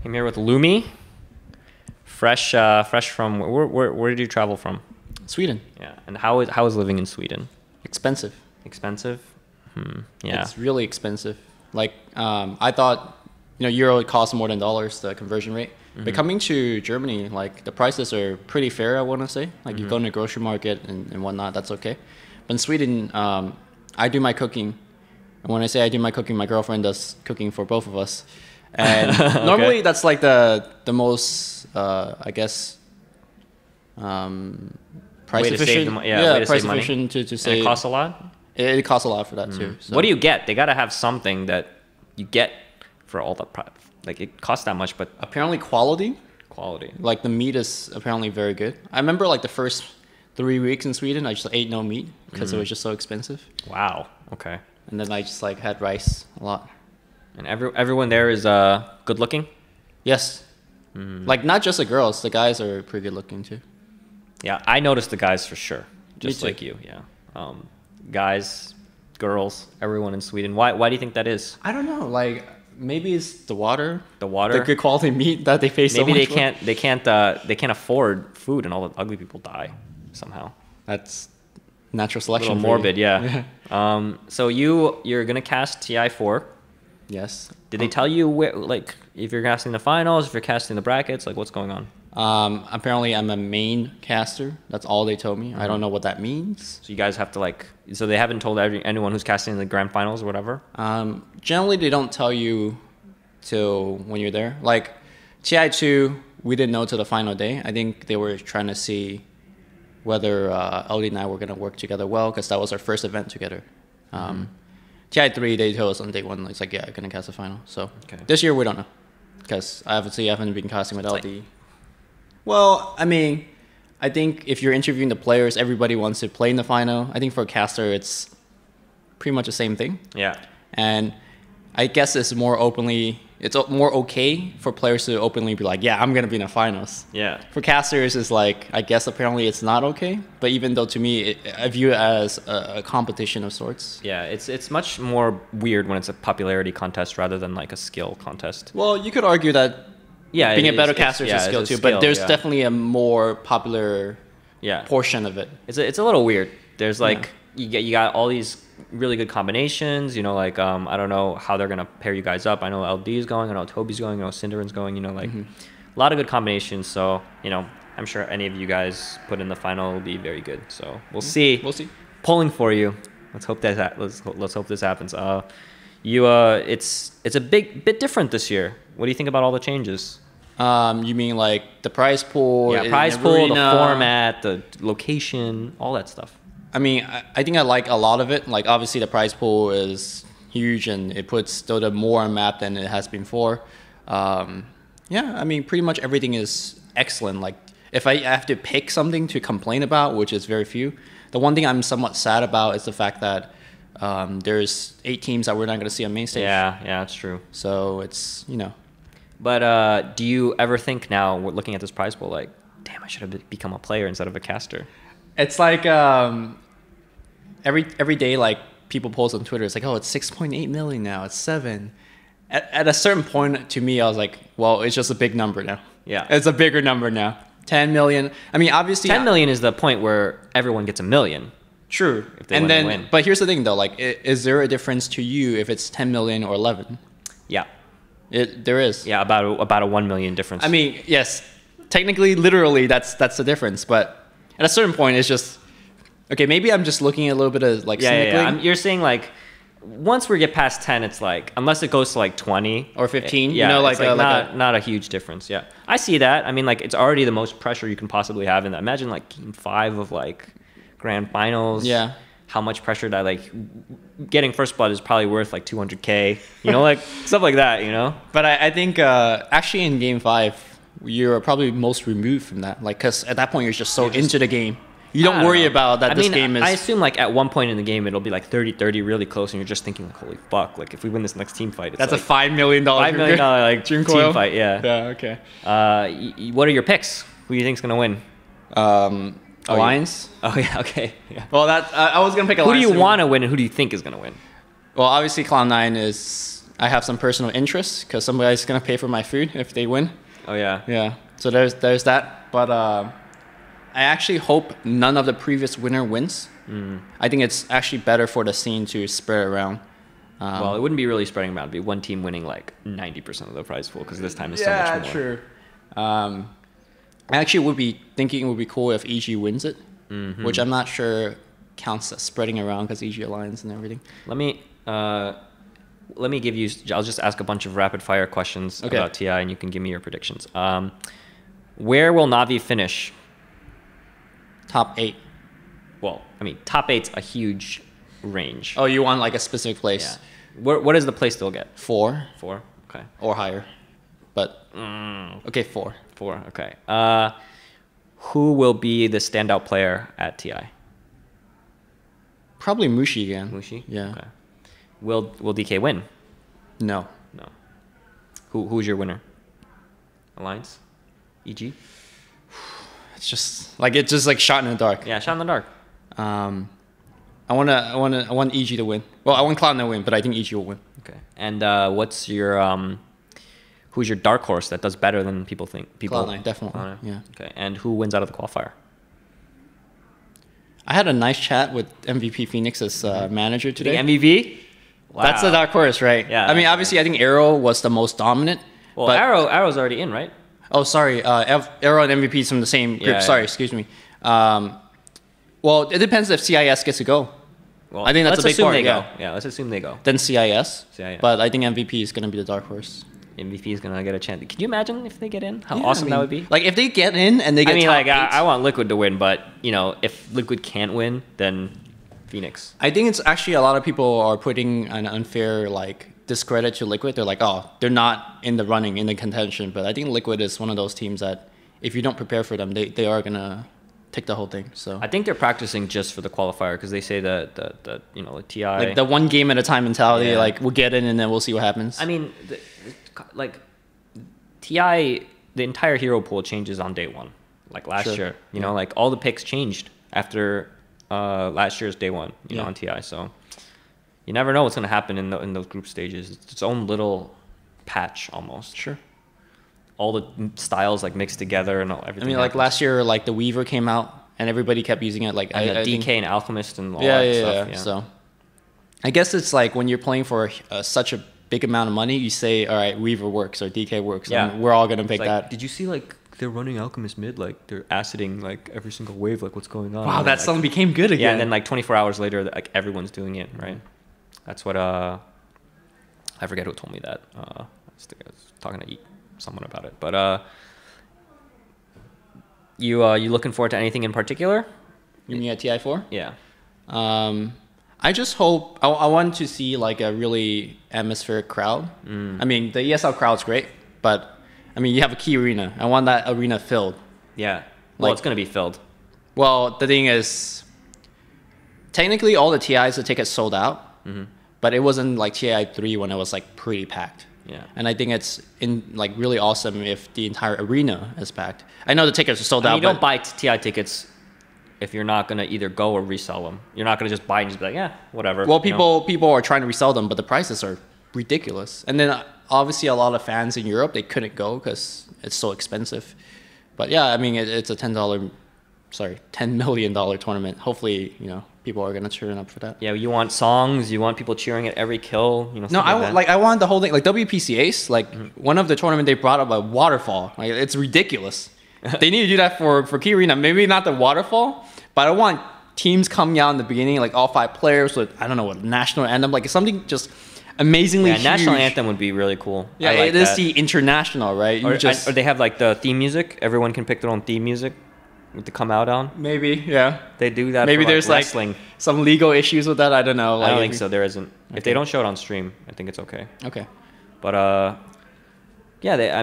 Came here with Lumi. Fresh from where did you travel from? Sweden. Yeah, and how is living in Sweden? Expensive. Expensive. Yeah, It's really expensive. Like I thought, euro would cost more than dollars, the conversion rate. But coming to Germany, like the prices are pretty fair, I want to say. Like you go in the grocery market and whatnot, that's okay. But in Sweden, I do my cooking. And when I say I do my cooking, my girlfriend does cooking for both of us. And Okay. normally that's like the most, I guess, price Way to save efficient. the way to price save money. efficient to and save. it costs a lot. It costs a lot for that too. So. What do you get? They gotta have something that you get for all the like it costs that much, but Apparently quality. quality. Like the meat is apparently very good. I remember like the first 3 weeks in Sweden, I just ate no meat because it was just so expensive. Wow. Okay. And then I just like had rice a lot. And everyone there is good looking. Yes. Like not just the girls, the guys are pretty good looking too. Yeah, I noticed the guys for sure, just too. like you. Yeah, guys, girls, everyone in Sweden. Why do you think that is? I don't know. Like maybe it's the water, The water. the good quality meat that they pay so Maybe much for. they can't afford food, and all the ugly people die somehow. That's natural A selection. little for you. morbid, yeah. So you're gonna cast TI4. Yes. Did they tell you where, like, if you're casting the finals, if you're casting the brackets, like what's going on? Apparently I'm a main caster. That's all they told me. I don't know what that means. So you guys have to so they haven't told anyone who's casting in the grand finals or whatever? Generally, they don't tell you till when you're there. Like TI2, we didn't know till the final day. I think they were trying to see whether LD and I were going to work together well because that was our first event together. TI3, they told us on day one, it's like, yeah, I'm going to cast the final. So This year, we don't know because obviously I haven't been casting with LD. Well, I mean, I think if you're interviewing the players, everybody wants to play in the final. I think for a caster, it's pretty much the same thing. Yeah. And I guess it's more okay for players to openly be like, yeah, I'm going to be in the finals. Yeah. For casters, it's like, I guess apparently it's not okay. But even though to me, I view it as a competition of sorts. Yeah, it's much more weird when it's a popularity contest rather than like a skill contest. Well, you could argue that being a better caster is a skill it's too, but there's definitely a more popular portion of it. It's a little weird. There's like you got all these really good combinations. Like I don't know how they're gonna pair you guys up. I know LD is going. I know Toby's going. I know Cinderen's going. A lot of good combinations. So I'm sure any of you guys put in the final will be very good. So we'll see. We'll see. Pulling for you. Let's hope let's hope this happens. It's a bit different this year. What do you think about all the changes? You mean like the prize pool? Yeah, prize pool, the format, the location, all that stuff. I mean, I think I like a lot of it. Like obviously the prize pool is huge and it puts Dota more on map than it has been before. I mean, pretty much everything is excellent. Like if I have to pick something to complain about, which is very few, the one thing I'm somewhat sad about is the fact that there's 8 teams that we're not going to see on main stage. Yeah, that's true. So it's, But do you ever think now, looking at this prize pool, like, damn, I should have become a player instead of a caster? It's like every day, like people post on Twitter, it's like, oh, it's 6.8 million now, it's 7. At a certain point, to me, I was like, well, it's just a big number now. Yeah, it's a bigger number now. 10 million. I mean, obviously, 10 million is the point where everyone gets a million. True. If they win. But here's the thing, though. Like, is there a difference to you if it's 10 million or 11? Yeah. There is. Yeah, about a 1 million difference. I mean, yes, technically, literally, that's the difference. But at a certain point, it's just okay. Maybe I'm just looking at a little bit of like cynically. Yeah. You're saying like once we get past 10, it's like unless it goes to like 20 or 15. It's not a huge difference. Yeah, I see that. I mean, like it's already the most pressure you can possibly have in that. Imagine like game 5 of like grand finals. Yeah. How much pressure that like getting first blood is probably worth like 200K, like stuff like that, But I think actually in game 5, you're probably most removed from that. Like, cause at that point you're just so into the game. You don't worry about that this game is... I assume like at one point in the game, it'll be like 30-30 really close and you're just thinking like, holy fuck, like if we win this next team fight, it's that's like a $5 million like team fight, yeah. Yeah, okay. What are your picks? Who do you think's gonna win? Alliance? Oh yeah, okay. Yeah. Well, I was gonna pick Alliance. Who do you want to win and who do you think is gonna win? Well, obviously Cloud9 is I have some personal interests because somebody's gonna pay for my food if they win. Oh yeah. Yeah. So there's that. But I actually hope none of the previous winner wins. I think it's actually better for the scene to spread around. Well, it wouldn't be really spreading around. It'd be one team winning like 90% of the prize pool because this time is so much more. True. I actually would be thinking it would be cool if EG wins it, which I'm not sure counts as spreading around because EG Alliance and everything. Let me give you. I'll just ask a bunch of rapid fire questions about TI, and you can give me your predictions. Where will Navi finish? Top 8. Well, I mean, top 8's a huge range. Oh, you want like a specific place? Yeah. What is the place they'll get? 4. 4. Okay. Or higher, but okay, 4. 4. Okay. Who will be the standout player at TI? Probably Mushi again. Mushi. Yeah. Okay. Will DK win? No. No. Who's your winner? Alliance? EG? It's just like shot in the dark. Yeah, shot in the dark. I want EG to win. Well, I want Cloud9 to win, but I think EG will win. Okay. And what's your who's your dark horse that does better than people think? Cloud9, definitely. Cloud9? Yeah. Okay. And who wins out of the qualifier? I had a nice chat with MVP Phoenix's manager today. The MVP? Wow. That's the dark horse, right? Yeah. I mean, obviously, I think Arrow was the most dominant. Well, but Arrow's already in, right? Oh, sorry. Arrow and MVP is from the same group. Yeah, sorry, yeah. excuse me. Well, it depends if CIS gets to go. Well, I think that's a big part. They go. Yeah, let's assume they go. Then CIS. CIS. But I think MVP is going to be the dark horse. MVP is gonna get a chance. Can you imagine if they get in? How awesome that would be. Like if they get in and they get. I want Liquid to win, but if Liquid can't win, then Phoenix. I think it's actually a lot of people are putting an unfair discredit to Liquid. They're like, oh, they're not in the running, in the contention. But I think Liquid is one of those teams that if you don't prepare for them, they are gonna take the whole thing. So I think they're practicing just for the qualifier because they say that the TI like the one game at a time mentality. Yeah. Like we'll get in and then we'll see what happens. I mean, TI, the entire hero pool changes on day one. Like last year, like all the picks changed after last year's day one. You know, on TI. So you never know what's gonna happen in those group stages. It's its own little patch almost. Sure. All the styles mixed together and everything. I mean, happens. last year, the Weaver came out and everybody kept using it. And the DK and Alchemist and all that stuff. Yeah. So I guess it's when you're playing for such a big amount of money, you say, all right, Weaver works or DK works. Yeah. And we're all gonna pick that. Did you see they're running Alchemist mid? They're aciding every single wave. What's going on? Wow, that suddenly became good again. Yeah, and then 24 hours later, everyone's doing it, right? That's what I forget who told me that. I was talking to someone about it, but you looking forward to anything in particular? You mean at TI4? Yeah. I just hope I want to see a really atmospheric crowd. I mean, the ESL crowd's great, but I mean, you have a key arena. I want that arena filled. Yeah. Well, it's gonna be filled. Well, the thing is, technically, all the TIs, the tickets sold out, but it wasn't like TI3 when it was pretty packed. Yeah. And I think it's really awesome if the entire arena is packed. I know the tickets are sold out. You don't buy TI tickets if you're not gonna either go or resell them. You're not gonna just buy and just be like, yeah, whatever. Well, people are trying to resell them, but the prices are ridiculous. And then obviously a lot of fans in Europe, they couldn't go because it's so expensive. But yeah, I mean it's a $10 million tournament. Hopefully, people are gonna turn up for that. Yeah, you want songs, you want people cheering at every kill. No, I want the whole thing. WPCAs, one of the tournament they brought up a waterfall. It's ridiculous. They need to do that for Key Arena. Maybe not the waterfall, but I want teams coming out in the beginning, all 5 players with what national anthem, something just amazingly huge. National anthem would be really cool. Yeah, it is the international, right? Or they have the theme music. Everyone can pick their own theme music to come out on. Maybe, yeah. They do that. Maybe for, there's wrestling. Some legal issues with that. I don't know. I don't think so. There isn't. Okay. If they don't show it on stream, I think it's okay. Okay. But yeah,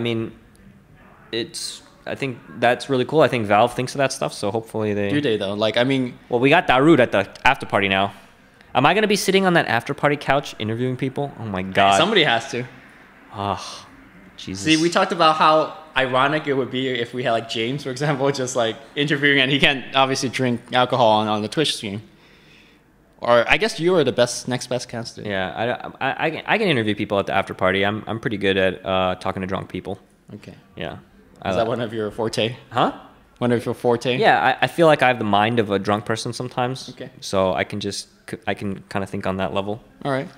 I think that's really cool. I think Valve thinks of that stuff, so hopefully they... Do they, though? Well, we got Darude at the after party now. Am I going to be sitting on that after party couch interviewing people? Oh my god. Somebody has to. Oh, Jesus. See, we talked about how ironic it would be if we had James, for example, just interviewing, and he can't obviously drink alcohol on the Twitch stream. Or I guess you are the next best candidate. Yeah, I can interview people at the after party. I'm pretty good at talking to drunk people. Okay. Yeah. Is that one of your forte? Huh? One of your forte? Yeah, I feel like I have the mind of a drunk person sometimes. Okay. So I can kind of think on that level. All right.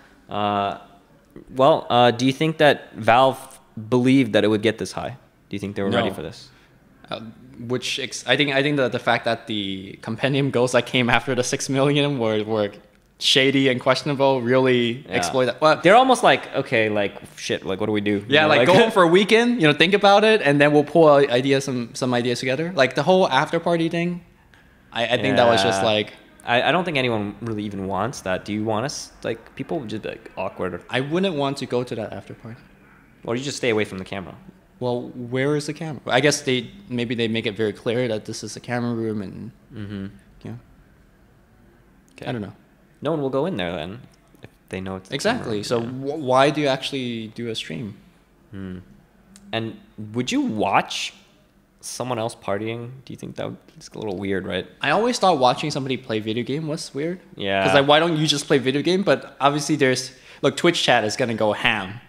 Do you think that Valve believed that it would get this high? Do you think they were ready for this? I think that the fact that the compendium goals that came after the 6 million were shady and questionable really exploit that. Well, they're almost like, okay, like shit, like what do we do? Yeah, like go home for a weekend, think about it, and then we'll pull some ideas together. Like the whole after party thing, I think that was just like. I don't think anyone really even wants that. Do you want us, like, people would just be like awkward? I wouldn't want to go to that after party. Or you just stay away from the camera. Well, where is the camera? I guess maybe they make it very clear that this is a camera room and Okay. I don't know. No one will go in there then if they know it's exactly. So why do you actually do a stream? And would you watch someone else partying? Do you think it's a little weird, right? I always thought watching somebody play video game was weird. Yeah. Because like, why don't you just play video game? But obviously Twitch chat is gonna go ham.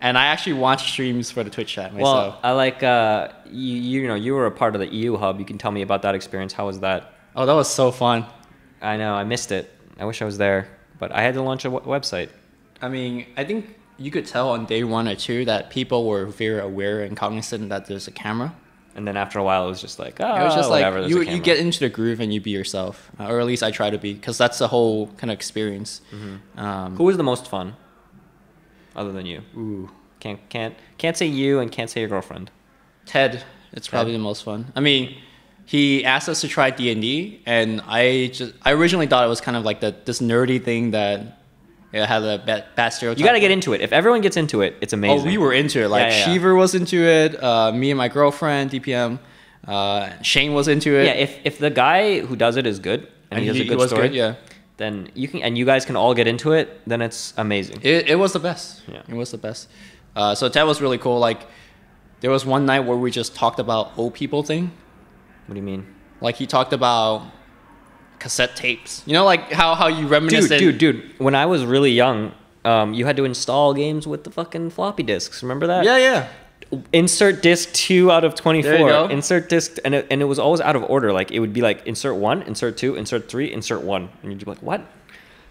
And I actually watch streams for the Twitch chat myself. Well, I like you were a part of the EU hub. You can tell me about that experience. How was that? Oh, that was so fun. I know, I missed it. I wish I was there, but I had to launch a website. I mean, I think you could tell on day 1 or 2 that people were very aware and cognizant that there's a camera. And then after a while, it was just like, oh, it was just whatever, like you get into the groove and you be yourself, or at least I try to be, because that's the whole kind of experience. Who was the most fun, other than you? Ooh. Can't say you and can't say your girlfriend. Ted, it's probably the most fun. I mean, he asked us to try D&D, and I originally thought it was kind of like this nerdy thing that had a bad stereotype. You got to get into it. If everyone gets into it, it's amazing. Oh, we were into it. Like Shiver was into it. Me and my girlfriend, DPM. Shane was into it. Yeah, if the guy who does it is good and he does a good story, good, then you guys can all get into it. Then it's amazing. It was the best. Yeah, it was the best. So Ted was really cool. Like, there was one night where we just talked about old people thing. What do you mean? Like, he talked about cassette tapes. Like how you reminisce. Dude. When I was really young, you had to install games with the fucking floppy disks. Remember that? Yeah. Insert disc 2 out of 24. There you go. Insert disc, and it was always out of order. Like, it would be like insert 1, insert 2, insert 3, insert 1, and you'd be like, what?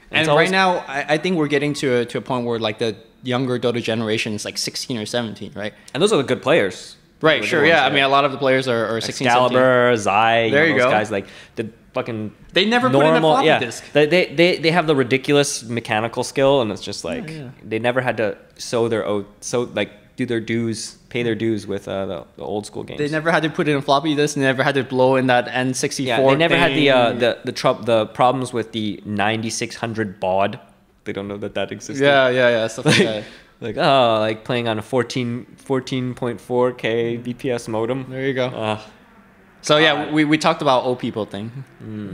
And right now, I think we're getting to a point where like the younger Dota generation is like 16 or 17, right? And those are the good players. Right, sure, yeah. I mean, a lot of the players are 16, Excalibur, 17. Zai, there you those go. guys, like the fucking they never put in a floppy disk. They have the ridiculous mechanical skill, and it's just like they never had to do their dues, pay their dues with the old school games. They never had to put in a floppy disk. They never had to blow in that N64. Yeah, they never had the problems with the 9600 baud. They don't know that existed. Yeah, stuff like that. Like playing on a 14.4K BPS modem. There you go. So yeah, we talked about old people thing.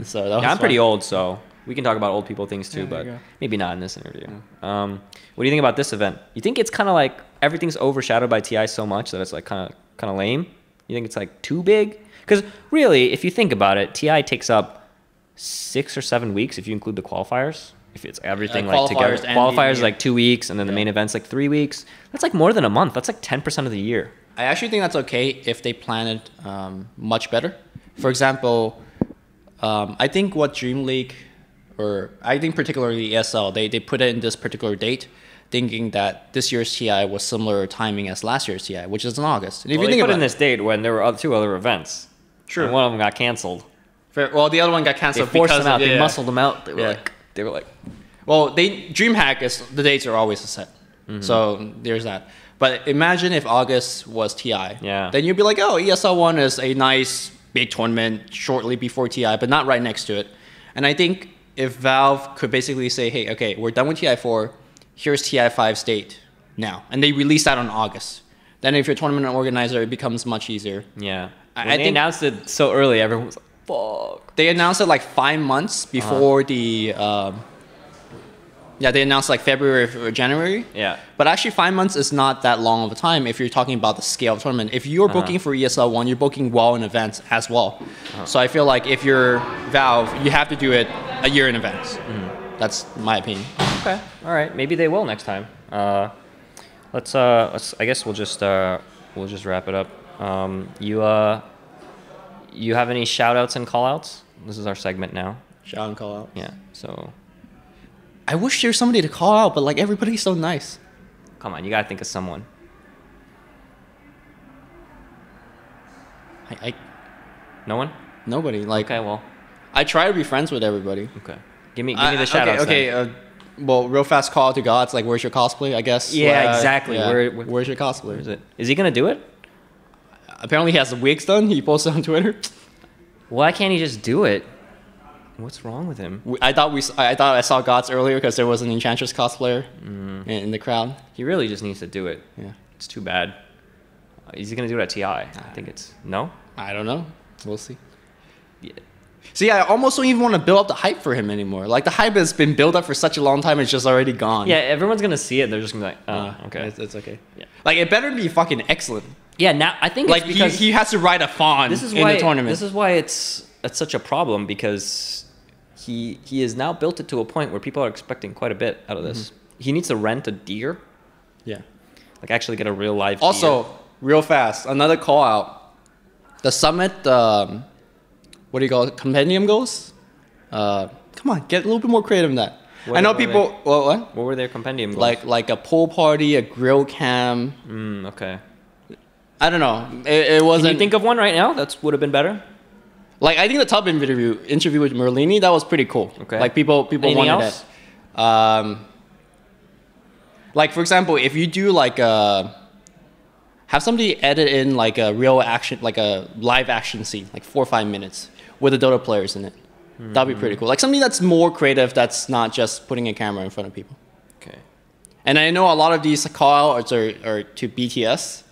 So that was I'm fun. pretty old, so we can talk about old people things too, but maybe not in this interview. What do you think about this event? You think it's kind of like everything's overshadowed by TI so much that it's like kind of lame? You think it's like too big? Because really, if you think about it, TI takes up 6 or 7 weeks if you include the qualifiers. If it's everything like together, qualifiers is like 2 weeks, and then the main event's like 3 weeks. That's like more than a month. That's like 10% of the year. I actually think that's okay if they plan it much better. For example, I think what Dream League, or I think particularly ESL, they put it in this particular date, thinking that this year's TI was similar timing as last year's TI, which is in August. And if Well, you think they put about in this date when there were 2 other events. True. And one of them got canceled. Well, the other one got They canceled forced because them out. of, They muscled them out. They were like. Well, DreamHack is the dates are always set, so there's that. But imagine if August was TI. Yeah. Then you'd be like, oh, ESL One is a nice big tournament shortly before TI, but not right next to it. And I think if Valve could basically say, hey, okay, we're done with TI4, here's TI5's date now, and they release that on August. Then if you're a tournament organizer, it becomes much easier. Yeah. I When they think announced it so early, everyone was like, fuck. They announced it like 5 months before the. They announced like February or January. Yeah. But actually 5 months is not that long of a time if you're talking about the scale of tournament. If you're booking for ESL One, you're booking well in advance as well. So I feel like if you're Valve, you have to do it a year in advance. That's my opinion. Okay. All right. Maybe they will next time. Let's. I guess we'll just wrap it up. You have any shout outs and call outs? This is our segment now. Shout and call out. Yeah. So. I wish there's somebody to call out, but like everybody's so nice. Come on, you gotta think of someone. No one? Nobody. Like, Okay, well. I try to be friends with everybody. Okay. Give me the shout outs. Okay. Well, real fast call out to God. It's like, where's your cosplay? I guess. Yeah, exactly. Yeah. Where's your cosplay? Where is it? Is he gonna do it? Apparently, he has the wigs done. He posted on Twitter. Why can't he just do it? What's wrong with him? I thought I saw Gods earlier because there was an Enchantress cosplayer in the crowd. He really just needs to do it. Yeah. It's too bad. Is he gonna do it at TI? I think it's no. I don't know. We'll see. Yeah. See, I almost don't even want to build up the hype for him anymore. Like, the hype has been built up for such a long time, it's just already gone. Yeah, everyone's gonna see it. They're just gonna be like, oh, okay. It's okay. Yeah. Like, it better be fucking excellent. Yeah. Now I think Like, it's because he has to ride a fawn in the tournament. This is why it's such a problem, because he has now built it to a point where people are expecting quite a bit out of this. He needs to rent a deer. Yeah. Like, actually get a real live deer. Also, real fast, another call out. The Summit, what do you call it? Compendium goals? Come on, get a little bit more creative than that. I know people. What? What were their compendium goals? Like a pool party, a grill cam. Okay. I don't know. It wasn't. Can you think of one right now? That would have been better. Like, I think the Tub interview with Merlini, that was pretty cool. Okay. Like, people Anything wanted else? it. Like, for example, if you do like have somebody edit in like a real action, like a live action scene, like 4 or 5 minutes with the Dota players in it. That'd be pretty cool. Like, something that's more creative, that's not just putting a camera in front of people. Okay. And I know a lot of these call outs are to BTS.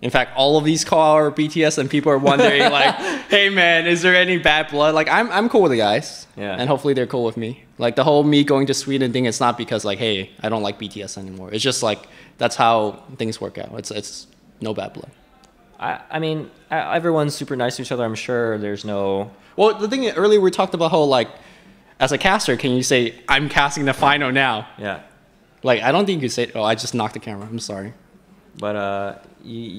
In fact, all of these call out are BTS, and people are wondering like, hey man, is there any bad blood? Like, I'm cool with the guys. Yeah. And hopefully they're cool with me. Like, the whole me going to Sweden thing, it's not because like, hey, I don't like BTS anymore. It's just like, that's how things work out. It's no bad blood. I mean, everyone's super nice to each other. I'm sure there's no. Well, the thing earlier we talked about how like, as a caster, can you say I'm casting the final now? Yeah. Like, I don't think you could say, oh, I just knocked the camera. I'm sorry. But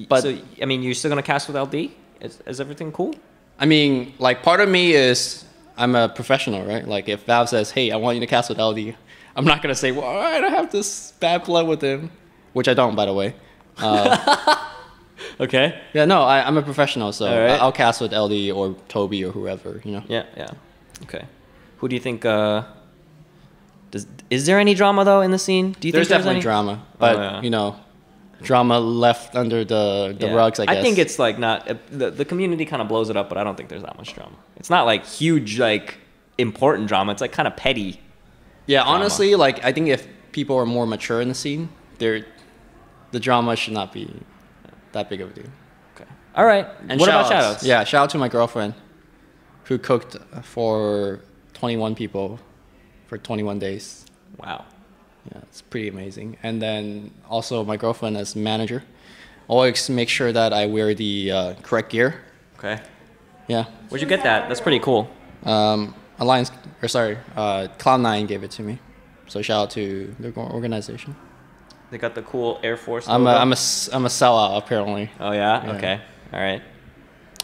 But- so I mean, you're still gonna cast with LD? Is everything cool? I mean, like, part of me is I'm a professional, right? Like, if Valve says, hey, I want you to cast with LD, I'm not gonna say, well, I don't have this bad blood with him, which I don't, by the way. Okay. Yeah, no, I'm a professional, so All right. I'll cast with LD or Toby or whoever, you know. Yeah. Okay. Who do you think? Is there any drama though in the scene? Do you There's think definitely any drama, but yeah. you know, drama left under the Yeah. rugs, I guess. I think it's like not the community kind of blows it up, but I don't think there's that much drama. It's not like huge, like important drama. It's like kind of petty. Yeah, drama. honestly, like, I think if people are more mature in the scene, the drama should not be that big of a deal. Okay. All right. And what about shout-outs? shoutouts? Yeah, shout out to my girlfriend who cooked for 21 people for 21 days. Wow. Yeah, it's pretty amazing. And then also my girlfriend as manager always make sure that I wear the correct gear. Okay. Yeah. Where'd you get that? That's pretty cool. Cloud9 gave it to me. So shout out to the organization. They got the cool Air Force. I'm logo. a sellout apparently. Oh yeah? Yeah. Okay. All right.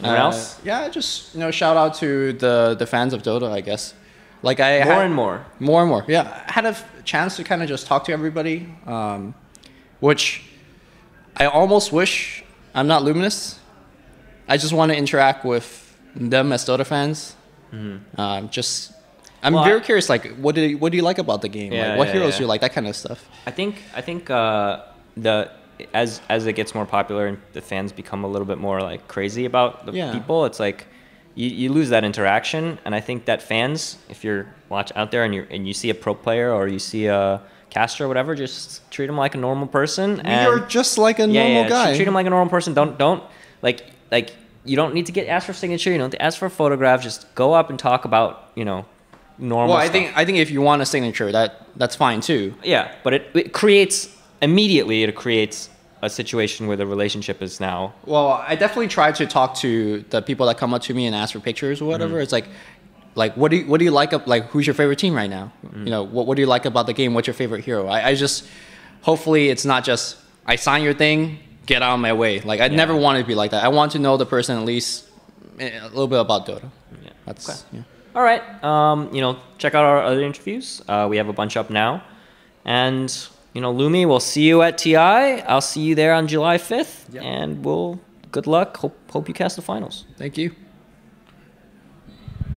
Anyone else? Yeah, just shout out to the fans of Dota, I guess. Like More and more. More and more. Yeah, I had a chance to kind of just talk to everybody, which I almost wish I'm not Luminous. I just want to interact with them as Dota fans. I'm Well, very curious. Like, what do you like about the game? Yeah, like, what yeah, heroes yeah. do you like? That kind of stuff. I think as it gets more popular and the fans become a little bit more like crazy about the Yeah. people, it's like you lose that interaction. And I think that fans, if you're out there and you see a pro player or you see a caster or whatever, just treat them like a normal person. You're just like a normal guy. Treat them like a normal person. Don't like you don't need to get asked for signature. You don't have to ask for a photograph. Just go up and talk about normal. Well, stuff. I think if you want a signature, that's fine too. Yeah, but it creates a situation where the relationship is now. Well, I definitely try to talk to the people that come up to me and ask for pictures or whatever. It's like like what do you like, like who's your favorite team right now? You know, what do you like about the game? What's your favorite hero? I just, hopefully it's not just I sign your thing, get out of my way. Like I never wanted to be like that. I want to know the person at least a little bit about Dota. Yeah. That's Okay. yeah. All right. You know, check out our other interviews. We have a bunch up now. And, you know, Lumi, we'll see you at TI. I'll see you there on July 5th. Yep. And good luck. Hope you cast the finals. Thank you.